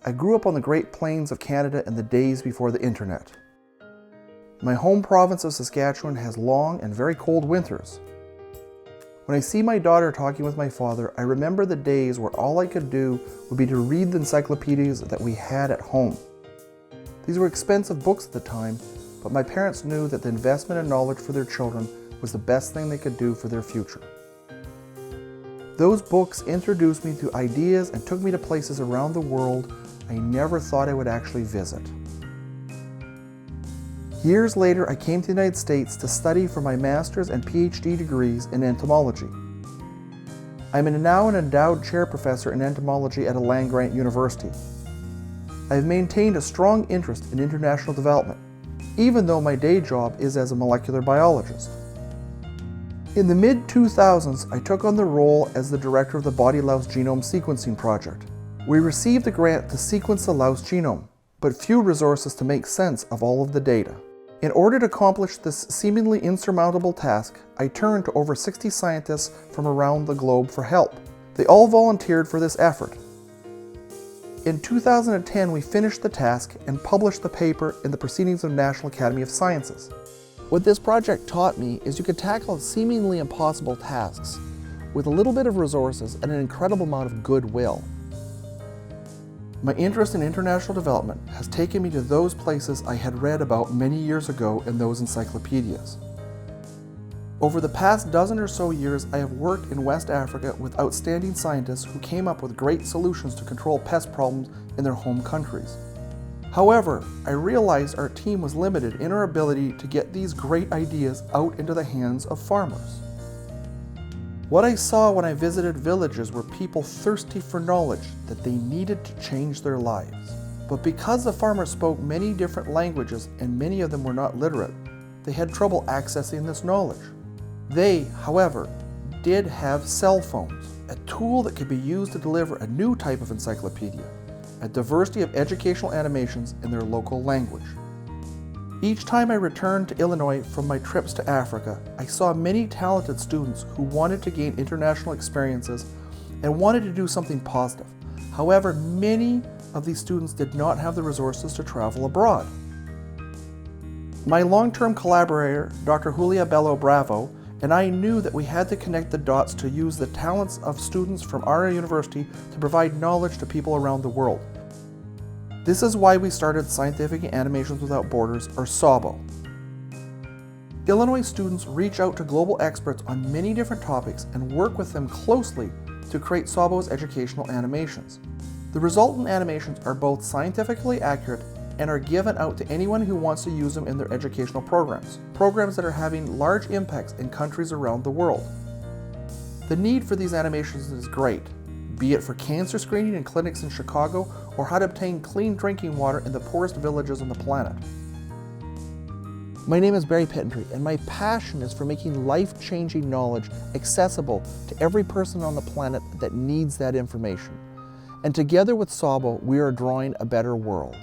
I grew up on the Great Plains of Canada in the days before the internet. My home province of Saskatchewan has long and very cold winters. When I see my daughter talking with my father, I remember the days where all I could do would be to read the encyclopedias that we had at home. These were expensive books at the time, but my parents knew that the investment in knowledge for their children was the best thing they could do for their future. Those books introduced me to ideas and took me to places around the world I never thought I would actually visit. Years later, I came to the United States to study for my master's and PhD degrees in entomology. I'm now an endowed chair professor in entomology at a land-grant university. I have maintained a strong interest in international development, even though my day job is as a molecular biologist. In the mid-2000s, I took on the role as the director of the Body Louse Genome Sequencing Project. We received a grant to sequence the louse genome, but few resources to make sense of all of the data. In order to accomplish this seemingly insurmountable task, I turned to over 60 scientists from around the globe for help. They all volunteered for this effort. In 2010, we finished the task and published the paper in the Proceedings of the National Academy of Sciences. What this project taught me is you could tackle seemingly impossible tasks with a little bit of resources and an incredible amount of goodwill. My interest in international development has taken me to those places I had read about many years ago in those encyclopedias. Over the past dozen or so years, I have worked in West Africa with outstanding scientists who came up with great solutions to control pest problems in their home countries. However, I realized our team was limited in our ability to get these great ideas out into the hands of farmers. What I saw when I visited villages were people thirsty for knowledge that they needed to change their lives. But because the farmers spoke many different languages and many of them were not literate, they had trouble accessing this knowledge. They, however, did have cell phones, a tool that could be used to deliver a new type of encyclopedia, a diversity of educational animations in their local language. Each time I returned to Illinois from my trips to Africa, I saw many talented students who wanted to gain international experiences and wanted to do something positive. However, many of these students did not have the resources to travel abroad. My long-term collaborator, Dr. Julia Bello Bravo, and I knew that we had to connect the dots to use the talents of students from our university to provide knowledge to people around the world. This is why we started Scientific Animations Without Borders, or SAWBO. Illinois students reach out to global experts on many different topics and work with them closely to create SAWBO's educational animations. The resultant animations are both scientifically accurate and are given out to anyone who wants to use them in their educational programs that are having large impacts in countries around the world. The need for these animations is great, be it for cancer screening in clinics in Chicago or how to obtain clean drinking water in the poorest villages on the planet. My name is Barry Pittendrigh, and my passion is for making life-changing knowledge accessible to every person on the planet that needs that information. And together with SAWBO, we are drawing a better world.